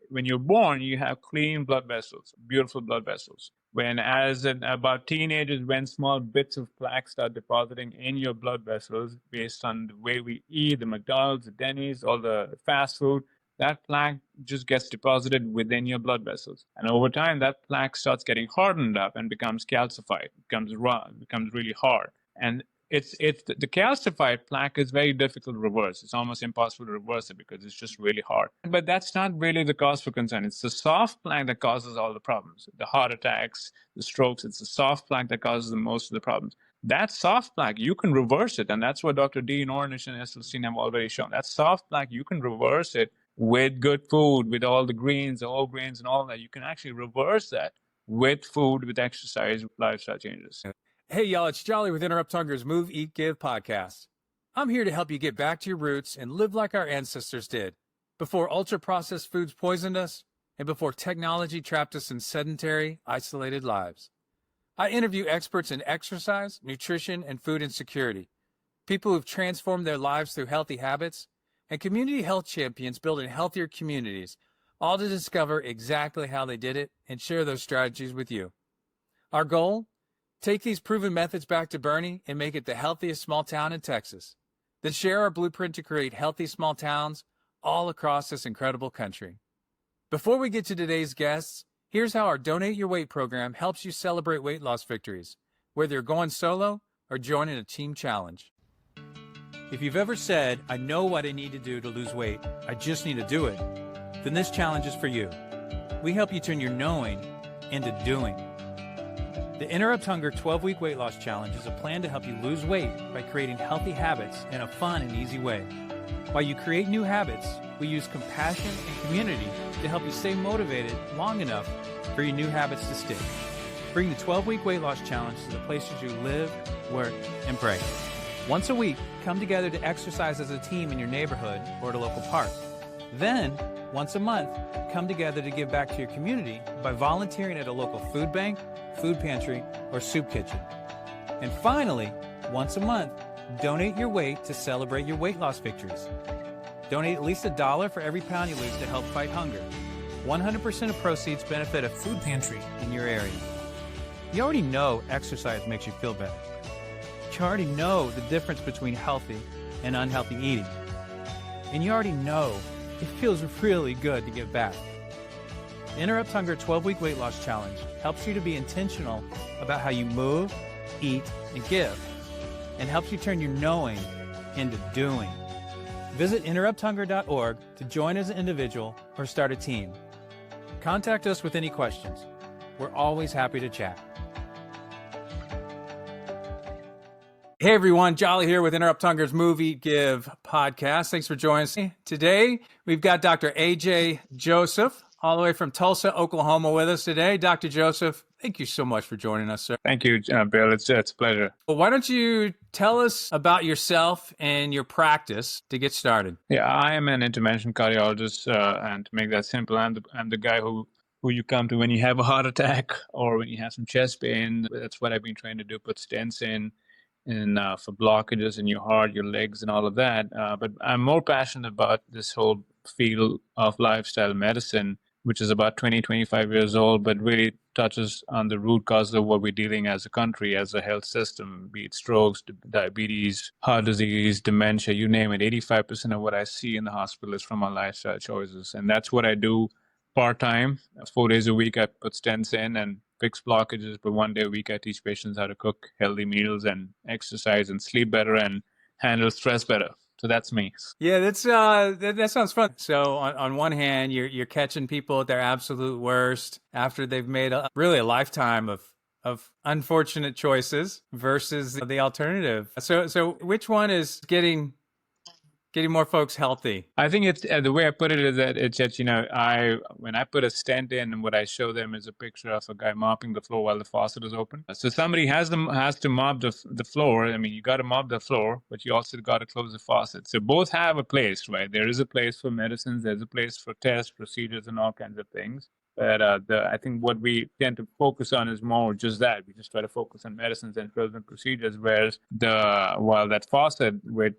when you're born, you have clean blood vessels, beautiful blood vessels. When about teenagers, when small bits of plaque start depositing in your blood vessels based on the way we eat, the McDonald's, the Denny's, all the fast food, that plaque just gets deposited within your blood vessels. And over time, that plaque starts getting hardened up and becomes calcified, becomes raw, becomes really hard. And it's the calcified plaque is very difficult to reverse. It's almost impossible to reverse it because it's just really hard. But that's not really the cause for concern. It's the soft plaque that causes all the problems. The heart attacks, the strokes, it's the soft plaque that causes the most of the problems. That soft plaque, you can reverse it. And that's what Dr. Dean Ornish and Esselstyn have already shown. That soft plaque, you can reverse it with good food, with all the greens, the whole grains and all that. You can actually reverse that with food, with exercise, lifestyle changes. Hey, y'all, it's Jolly with Interrupt Hunger's Move, Eat, Give podcast. I'm here to help you get back to your roots and live like our ancestors did, before ultra-processed foods poisoned us and before technology trapped us in sedentary, isolated lives. I interview experts in exercise, nutrition, and food insecurity, people who've transformed their lives through healthy habits, and community health champions building healthier communities, all to discover exactly how they did it and share those strategies with you. Our goal? Take these proven methods back to Bernie and make it the healthiest small town in Texas. Then share our blueprint to create healthy small towns all across this incredible country. Before we get to today's guests, here's how our Donate Your Weight program helps you celebrate weight loss victories, whether you're going solo or joining a team challenge. If you've ever said, I know what I need to do to lose weight, I just need to do it, then this challenge is for you. We help you turn your knowing into doing. The Interrupt Hunger 12-Week Weight Loss Challenge is a plan to help you lose weight by creating healthy habits in a fun and easy way. While you create new habits, we use compassion and community to help you stay motivated long enough for your new habits to stick. Bring the 12-Week Weight Loss Challenge to the places you live, work, and pray. Once a week, come together to exercise as a team in your neighborhood or at a local park. Then, once a month, come together to give back to your community by volunteering at a local food bank, food pantry, or soup kitchen. And finally, once a month, donate your weight to celebrate your weight loss victories. Donate at least $1 for every pound you lose to help fight hunger. 100% of proceeds benefit a food pantry in your area. You already know exercise makes you feel better. You already know the difference between healthy and unhealthy eating. And you already know it feels really good to give back. The Interrupt Hunger 12-Week Weight Loss Challenge helps you to be intentional about how you move, eat, and give, and helps you turn your knowing into doing. Visit interrupthunger.org to join as an individual or start a team. Contact us with any questions. We're always happy to chat. Hey everyone, Jolly here with Interrupt Hunger's Move, Eat, Give podcast. Thanks for joining us. Today, we've got Dr. Ajay Joseph, all the way from Tulsa, Oklahoma with us today. Dr. Joseph, thank you so much for joining us, sir. Thank you, Bill. It's a pleasure. Well, why don't you tell us about yourself and your practice to get started? Yeah, I am an interventional cardiologist, and to make that simple, I'm the guy who you come to when you have a heart attack or when you have some chest pain. That's what I've been trying to do, put stents in for blockages in your heart, your legs, and all of that. But I'm more passionate about this whole field of lifestyle medicine, which is about 25 years old, but really touches on the root cause of what we're dealing as a country, as a health system, be it strokes, diabetes, heart disease, dementia, you name it. 85% of what I see in the hospital is from our lifestyle choices. And that's what I do part-time. 4 days a week, I put stents in and fix blockages, but 1 day a week, I teach patients how to cook healthy meals and exercise and sleep better and handle stress better. So that's me. Yeah, that sounds fun. So on one hand, you're catching people at their absolute worst after they've made really a lifetime of unfortunate choices versus the alternative. So which one is getting more folks healthy? I think it's the way I put it is that it's just, when I put a stent in, and what I show them is a picture of a guy mopping the floor while the faucet is open. So somebody has to mop the floor. I mean, you got to mop the floor, but you also got to close the faucet. So both have a place, right? There is a place for medicines. There's a place for tests, procedures, and all kinds of things. But I think what we tend to focus on is more just that. We just try to focus on medicines and pills and procedures, whereas while that faucet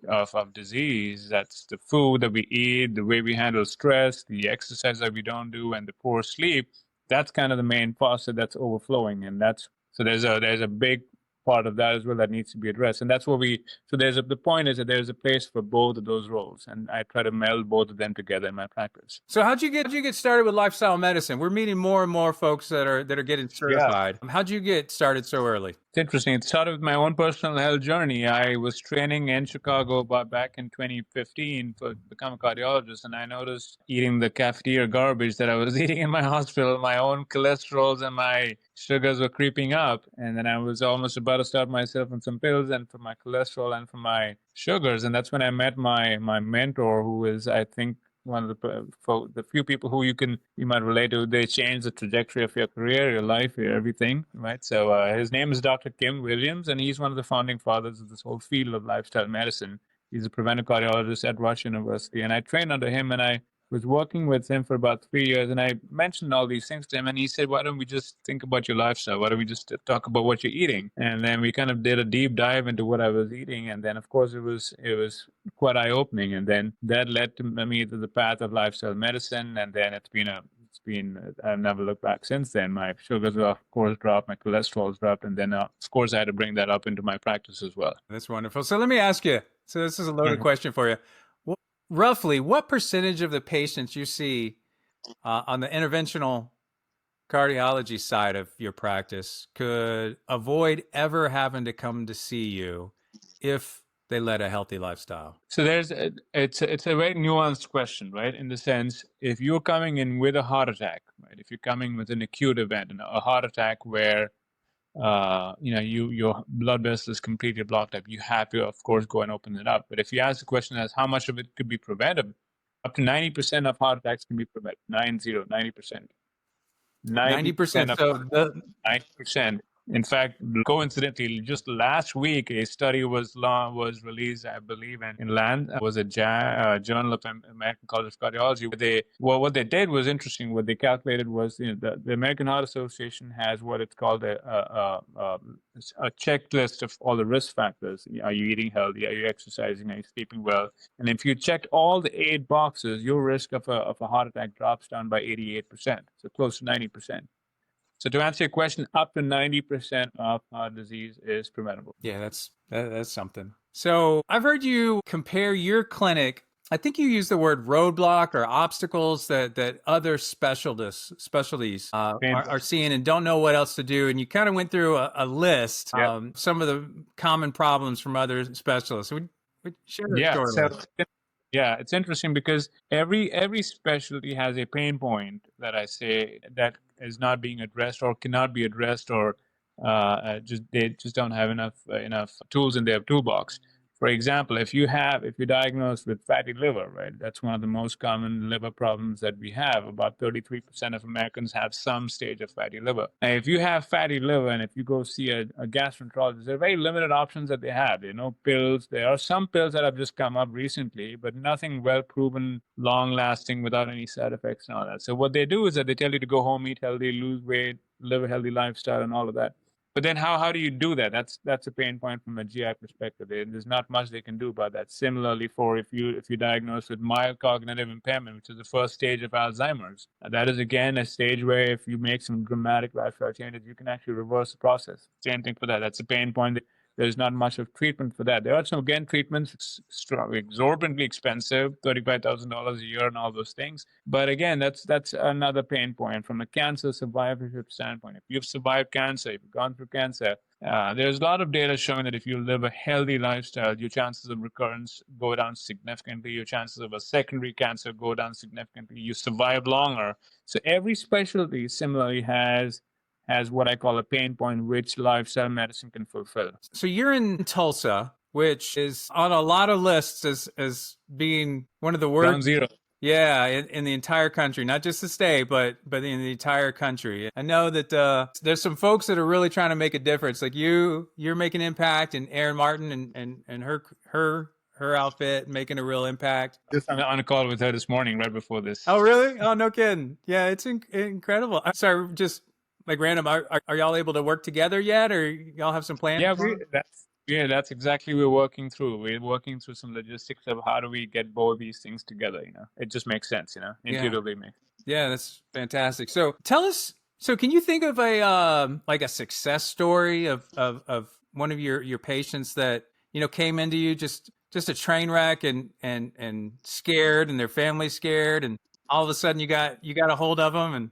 of disease, that's the food that we eat, the way we handle stress, the exercise that we don't do, and the poor sleep. That's kind of the main faucet that's overflowing, and there's a big part of that as well that needs to be addressed, and that's what we. So the point is that there's a place for both of those roles, and I try to meld both of them together in my practice. So how'd you get started with lifestyle medicine? We're meeting more and more folks that are getting certified. Yeah. How'd you get started so early? It's interesting. It started with my own personal health journey. I was training in Chicago back in 2015 to become a cardiologist, and I noticed eating the cafeteria garbage that I was eating in my hospital, my own cholesterols and my sugars were creeping up. And then I was almost about to start myself on some pills and for my cholesterol and for my sugars. And that's when I met my mentor, who is, I think, one of the few people who you might relate to. They changed the trajectory of your career, your life, your everything, right? So his name is Dr. Kim Williams, and he's one of the founding fathers of this whole field of lifestyle medicine. He's a preventive cardiologist at Rush University, and I trained under him, and I was working with him for about 3 years, and I mentioned all these things to him, and he said, why don't we just think about your lifestyle? Why don't we just talk about what you're eating? And then we kind of did a deep dive into what I was eating, and then, of course, it was quite eye-opening, and then that led to me to the path of lifestyle medicine, and then I've never looked back since then. My sugars, of course, dropped, my cholesterol's dropped, and then, of course, I had to bring that up into my practice as well. That's wonderful. So let me ask you, so this is a loaded question for you. Roughly, what percentage of the patients you see on the interventional cardiology side of your practice could avoid ever having to come to see you if they led a healthy lifestyle? So it's a very nuanced question, right? In the sense, if you're coming in with a heart attack, right? If you're coming with an acute event, a heart attack where your blood vessel is completely blocked up, you have to, of course, go and open it up. But if you ask the question as how much of it could be prevented, up to 90% of heart attacks can be prevented. 90%. 90%. So 90%. In fact, coincidentally, just last week, a study was released, I believe, in Land, was a Journal of American College of Cardiology. What they did was interesting. What they calculated was, the American Heart Association has what it's called a checklist of all the risk factors. Are you eating healthy? Are you exercising? Are you sleeping well? And if you checked all the 8 boxes, your risk of a heart attack drops down by 88%, so close to 90%. So to answer your question, up to 90% of heart disease is preventable. Yeah, that's something. So I've heard you compare your clinic. I think you use the word roadblock or obstacles that other specialties are seeing and don't know what else to do. And you kind of went through a list, some of the common problems from other specialists. Would share that story. Yeah, it's interesting because every specialty has a pain point that I say that is not being addressed or cannot be addressed, or they just don't have enough tools in their toolbox. For example, if you're diagnosed with fatty liver, right? That's one of the most common liver problems that we have. About 33% of Americans have some stage of fatty liver. And if you have fatty liver and if you go see a gastroenterologist, there are very limited options that they have. There are no pills. There are some pills that have just come up recently, but nothing well proven, long lasting, without any side effects and all that. So what they do is that they tell you to go home, eat healthy, lose weight, live a healthy lifestyle, and all of that. But then how do you do that? That's a pain point from a GI perspective. There's not much they can do about that. Similarly, if you're diagnosed with mild cognitive impairment, which is the first stage of Alzheimer's, that is again a stage where if you make some dramatic lifestyle changes, you can actually reverse the process. Same thing for that. That's a pain point. There's not much of treatment for that. There are some, again, treatments, exorbitantly expensive, $35,000 a year and all those things. But again, that's another pain point from a cancer survivorship standpoint. If you've survived cancer, if you've gone through cancer, there's a lot of data showing that if you live a healthy lifestyle, your chances of recurrence go down significantly. Your chances of a secondary cancer go down significantly. You survive longer. So every specialty similarly has what I call a pain point, which lifestyle medicine can fulfill. So you're in Tulsa, which is on a lot of lists as being one of the worst. Ground zero. Yeah, in the entire country, not just the state, but in the entire country. I know that there's some folks that are really trying to make a difference. Like you're making impact, and Erin Martin and her her outfit, making a real impact. Just on a call with her this morning, right before Oh, this. really? Oh, no kidding. Yeah, it's incredible. I'm sorry, just like random. Are y'all able to work together yet, or y'all have some plans? That's exactly what we're working through. We're working through some logistics of how do we get both these things together. It just makes sense. Yeah, Intuitively makes. yeah, that's fantastic. So tell us. So can you think of a like a success story of one of your patients that came into you just a train wreck and scared, and their family scared, and all of a sudden you got a hold of them and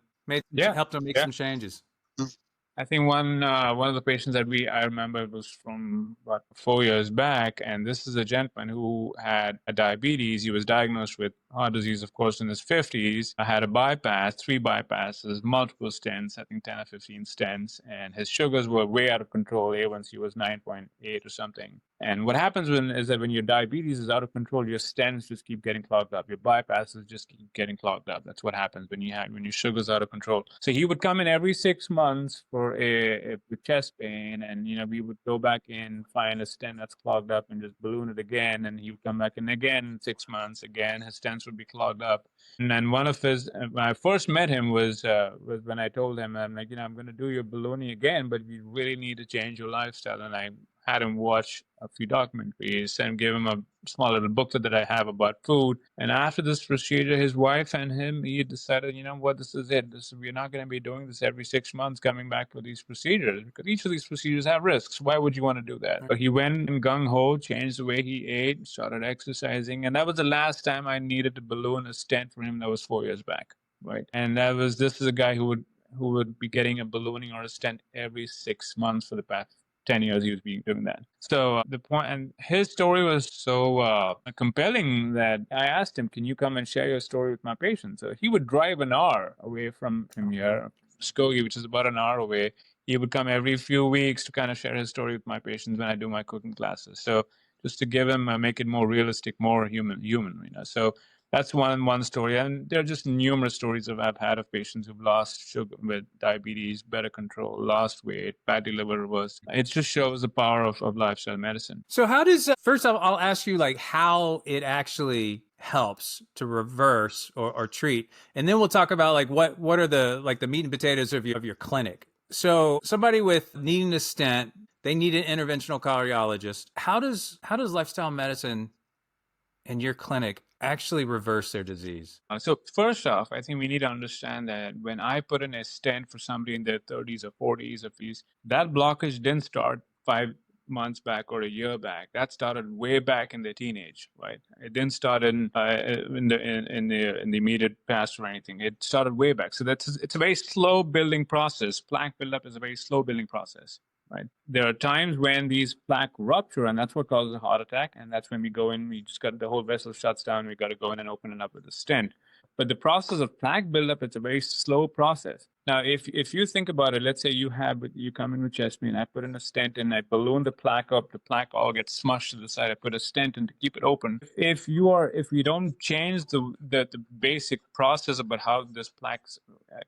Yeah, helped them make yeah. some changes. I think one of the patients that I remember was from about 4 years back, and this is a gentleman who had a diabetes. He was diagnosed with heart disease, of course, in his 50s. I had a bypass, 3 bypasses, multiple stents, I think 10 or 15 stents, and his sugars were way out of control. A1C was 9.8 or something. And what happens is that when your diabetes is out of control, your stents just keep getting clogged up. Your bypasses just keep getting clogged up. That's what happens when your sugar's out of control. So he would come in every 6 months for a chest pain, and we would go back in, find a stent that's clogged up, and just balloon it again. And he would come back in again in 6 months. Again, his stents would be clogged up. And then one of his, when I first met him, was when I told him, I'm like, I'm going to do your ballooning again, but you really need to change your lifestyle. And I had him watch a few documentaries and give him a small little booklet that I have about food. And after this procedure, his wife and him, he decided, what, this is it. We're not going to be doing this every 6 months, coming back for these procedures, because each of these procedures have risks. Why would you want to do that? So he went in gung ho, changed the way he ate, started exercising, and that was the last time I needed to balloon a stent for him. That was 4 years back, right? And this is a guy who would be getting a ballooning or a stent every 6 months for the past 10 years he was doing that. So the point, and his story was so compelling that I asked him, can you come and share your story with my patients? So he would drive an hour away from here, Skokie, which is about an hour away. He would come every few weeks to kind of share his story with my patients when I do my cooking classes. So just to give him, make it more realistic, more human. So that's one story, and there are just numerous stories I've had of patients who've lost sugar with diabetes, better control, lost weight, fatty liver reversed. It just shows the power of lifestyle medicine. So how does first off, I'll ask you like how it actually helps to reverse or treat, and then we'll talk about like what are the like the meat and potatoes of your clinic. So somebody with needing a stent, they need an interventional cardiologist. How does lifestyle medicine in your clinic actually reverse their disease? So first off, I think we need to understand that when I put in a stent for somebody in their 30s or 40s or 50s, that blockage didn't start 5 months back or a year back. That started way back in their teenage, right? It didn't start in the immediate past or anything. It started way back. So it's a very slow building process. Plaque buildup is a very slow building process. Right. There are times when these plaque rupture, and that's what causes a heart attack. And that's when we go in, we just got the whole vessel shuts down. We got to go in and open it up with a stent. But the process of plaque buildup, it's a very slow process. Now, if you think about it, let's say you come in with chest pain, I put in a stent and I balloon the plaque up, the plaque all gets smushed to the side. I put a stent in to keep it open. If you don't change the basic process about how this plaque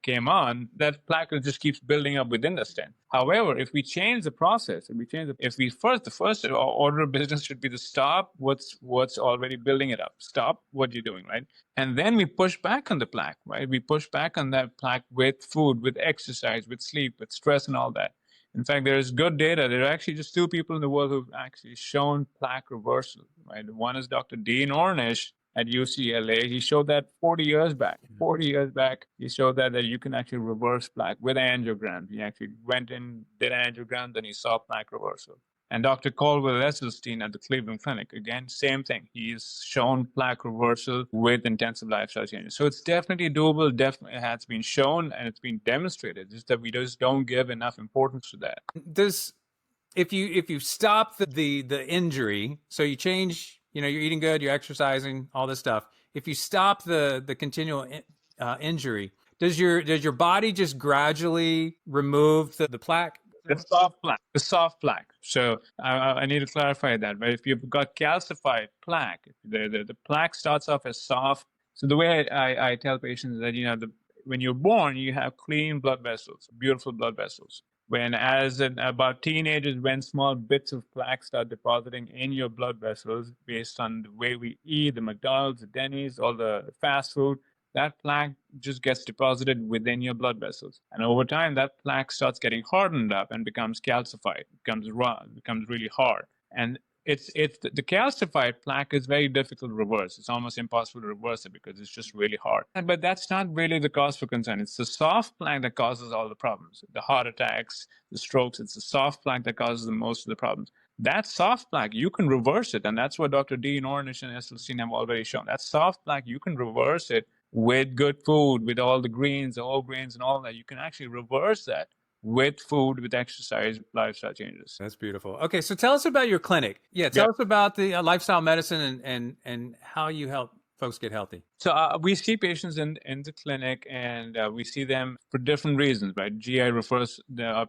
came on, that plaque just keeps building up within the stent. However, if we change the process, the first order of business should be to stop what's already building it up. Stop what you're doing, right? And then we push back on the plaque, right? We push back on that plaque with food, with exercise, with sleep, with stress, and all that. In fact, there is good data. There are actually just 2 people in the world who've actually shown plaque reversal, right? One is Dr. Dean Ornish at UCLA. He showed that 40 years back. 40 years back, he showed that you can actually reverse plaque with angiogram. He actually went in, did angiogram, then he saw plaque reversal. And Dr. Colwell Esselstyn at the Cleveland Clinic, again, same thing. He's shown plaque reversal with intensive lifestyle changes. So it's definitely doable, definitely has been shown, and it's been demonstrated. Just that we just don't give enough importance to that. If you stop the injury, so you change, you're eating good, you're exercising, all this stuff. If you stop the continual injury, does your body just gradually remove the plaque? The soft plaque. So I need to clarify that. But if you've got calcified plaque, the plaque starts off as soft. So the way I tell patients that when you're born, you have clean blood vessels, beautiful blood vessels. When as in about teenagers, when small bits of plaque start depositing in your blood vessels based on the way we eat, the McDonald's, the Denny's, all the fast food, that plaque just gets deposited within your blood vessels. And over time, that plaque starts getting hardened up and becomes calcified, becomes raw, becomes really hard. And it's the calcified plaque is very difficult to reverse. It's almost impossible to reverse it because it's just really hard. But that's not really the cause for concern. It's the soft plaque that causes all the problems. The heart attacks, the strokes, it's the soft plaque that causes the most of the problems. That soft plaque, you can reverse it. And that's what Dr. Dean Ornish and Esselstyn have already shown. That soft plaque, you can reverse it with good food, with all the greens, the whole grains and all that. You can actually reverse that with food, with exercise, lifestyle changes. That's beautiful. Okay, so tell us about your clinic. Yeah, tell us about the lifestyle medicine and how you help folks get healthy. So we see patients in the clinic, and we see them for different reasons, right? GI refers their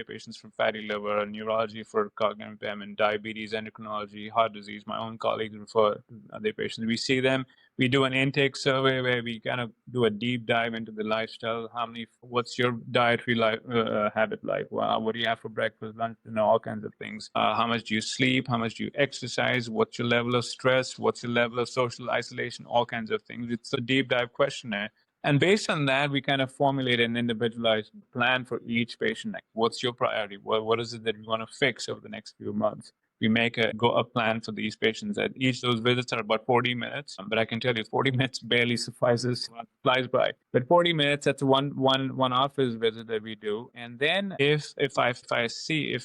patients for fatty liver, neurology for cognitive impairment, diabetes, endocrinology, heart disease. My own colleagues refer their patients. We see them. We do an intake survey where we kind of do a deep dive into the lifestyle. What's your dietary habit like? What do you have for breakfast, lunch, all kinds of things. How much do you sleep? How much do you exercise? What's your level of stress? What's your level of social isolation? All kinds of things. It's a deep dive questionnaire. And based on that, we kind of formulate an individualized plan for each patient. Like, what's your priority? What is it that we want to fix over the next few months? We make a plan for these patients. That each of those visits are about 40 minutes. But I can tell you, 40 minutes barely suffices, flies by. But 40 minutes, that's one office visit that we do. And then if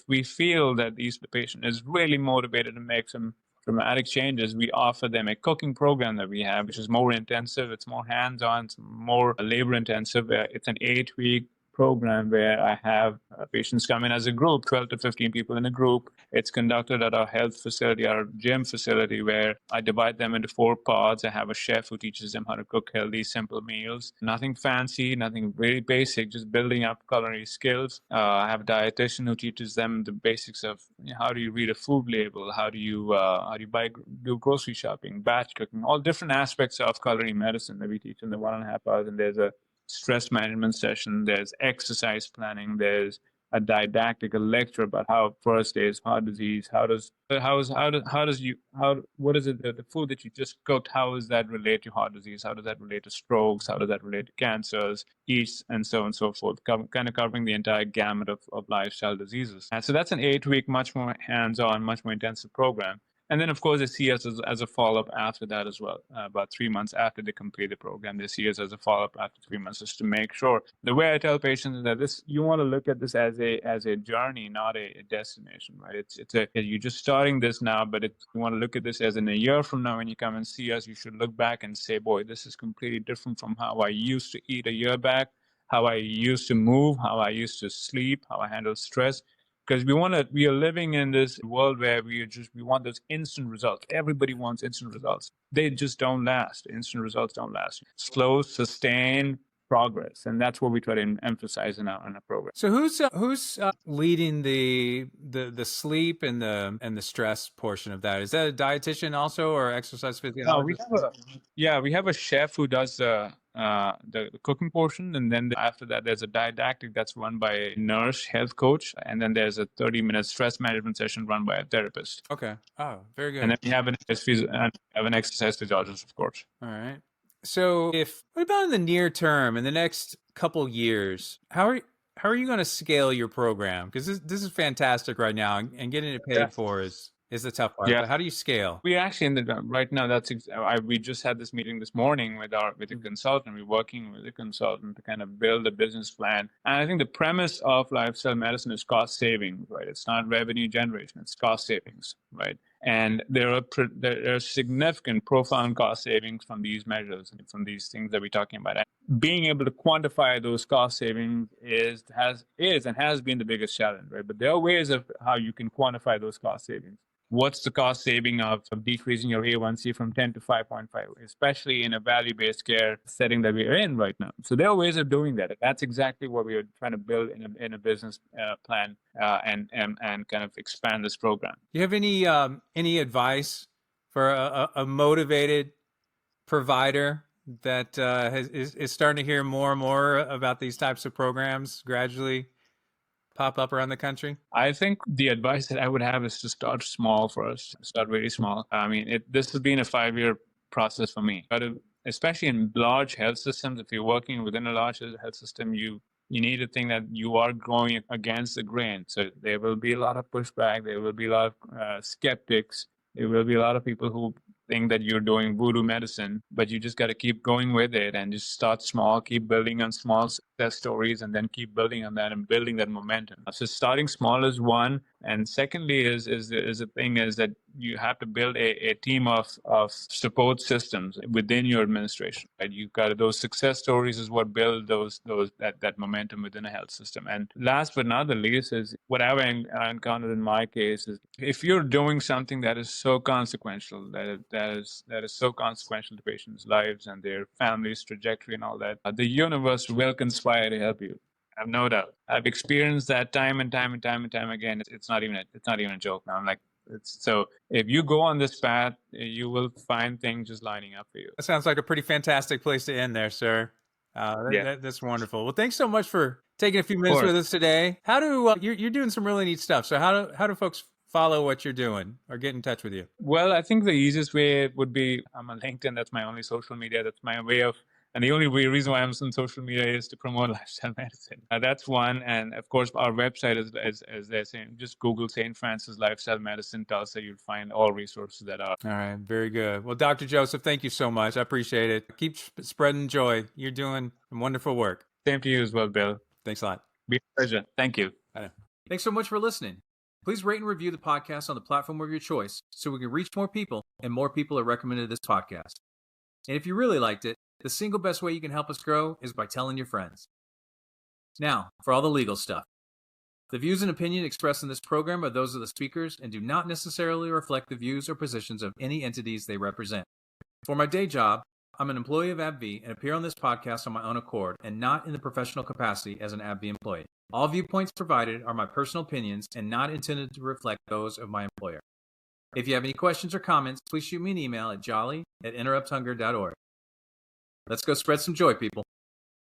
we feel that these patient is really motivated to make some dramatic changes, we offer them a cooking program that we have, which is more intensive. It's more hands-on, it's more labor intensive. It's an 8-week program where I have patients come in as a group, 12 to 15 people in a group. It's conducted at our health facility, our gym facility, where I divide them into 4 pods. I have a chef who teaches them how to cook healthy, simple meals. Nothing fancy, nothing really basic, just building up culinary skills. I have a dietitian who teaches them the basics of how do you read a food label, how do you do grocery shopping, batch cooking, all different aspects of culinary medicine that we teach in the 1.5 hours. And there's a stress management session, there's exercise planning, there's a didactic, a lecture about how first is heart disease, what is it, the food that you just cooked, how does that relate to heart disease, how does that relate to strokes, how does that relate to cancers, and so on and so forth, kind of covering the entire gamut of lifestyle diseases. And so that's an 8-week, much more hands-on, much more intensive program. And then, of course, they see us as a follow-up after that as well. About 3 months after they complete the program, they see us as a follow-up after 3 months, just to make sure. The way I tell patients is that you want to look at this as a journey, not a destination, right? You're just starting this now, but you want to look at this as in a year from now when you come and see us, you should look back and say, boy, this is completely different from how I used to eat a year back, how I used to move, how I used to sleep, how I handle stress. Because we are living in this world where we want those instant results. Everybody wants instant results. They just don't last. Instant results don't last. Slow, sustained progress, and that's what we try to emphasize in our program. So who's leading the sleep and the stress portion of that? Is that a dietitian also, or exercise physiologist? We have a chef who does the cooking portion, and then after that there's a didactic that's run by a nurse, health coach, and then there's a 30-minute stress management session run by a therapist. Okay. Oh, very good. And then we have an exercise physiologist, of course. All right. So what about in the near term, in the next couple years, how are you going to scale your program? Because this is fantastic right now, and getting it paid for is the tough part. Yeah. But how do you scale? We actually right now we just had this meeting this morning with a consultant. We're working with a consultant to kind of build a business plan. And I think the premise of lifestyle medicine is cost savings, right? It's not revenue generation; it's cost savings, right? And there are significant, profound cost savings from these measures, from these things that we're talking about. And being able to quantify those cost savings has been the biggest challenge, right? But there are ways of how you can quantify those cost savings. What's the cost saving of decreasing your A1C from 10 to 5.5, especially in a value-based care setting that we are in right now? So there are ways of doing that. That's exactly what we are trying to build in a business plan and kind of expand this program. Do you have any advice for a motivated provider that is starting to hear more and more about these types of programs gradually pop up around the country? I think the advice that I would have is to start small first, start very small. I mean, this has been a 5-year process for me. But especially in large health systems, if you're working within a large health system, you need to think that you are going against the grain. So there will be a lot of pushback. There will be a lot of skeptics. There will be a lot of people who think that you're doing voodoo medicine, but you just got to keep going with it and just start small, keep building on small success stories, and then keep building on that and building that momentum. So starting small is one, and secondly is the thing is that you have to build a team of support systems within your administration. Right? You've got those success stories is what build that momentum within a health system. And last but not the least is what I've encountered in my case is if you're doing something that is so consequential, that is so consequential to patients' lives and their families' trajectory and all that, the universe will conspire to help you. I have no doubt. I've experienced that time and time again. It's not even a joke now. I'm like, so if you go on this path, you will find things just lining up for you. That sounds like a pretty fantastic place to end there, sir. That's wonderful. Well, thanks so much for taking a few minutes with us today. How do you're doing some really neat stuff? So how do folks follow what you're doing or get in touch with you? Well, I think the easiest way would be I'm on LinkedIn. That's my only social media. That's my way of. And the only reason why I'm on social media is to promote lifestyle medicine. That's one. And of course, our website is, as they're saying, just Google St. Francis Lifestyle Medicine Tulsa. You'll find all resources that are. All right. Very good. Well, Dr. Joseph, thank you so much. I appreciate it. Keep spreading joy. You're doing wonderful work. Same to you as well, Bill. Thanks a lot. Be a pleasure. Thank you. Thanks so much for listening. Please rate and review the podcast on the platform of your choice so we can reach more people and more people are recommended this podcast. And if you really liked it, the single best way you can help us grow is by telling your friends. Now, for all the legal stuff. The views and opinion expressed in this program are those of the speakers and do not necessarily reflect the views or positions of any entities they represent. For my day job, I'm an employee of AbbVie and appear on this podcast on my own accord and not in the professional capacity as an AbbVie employee. All viewpoints provided are my personal opinions and not intended to reflect those of my employer. If you have any questions or comments, please shoot me an email at jolly@interrupthunger.org. Let's go spread some joy, people.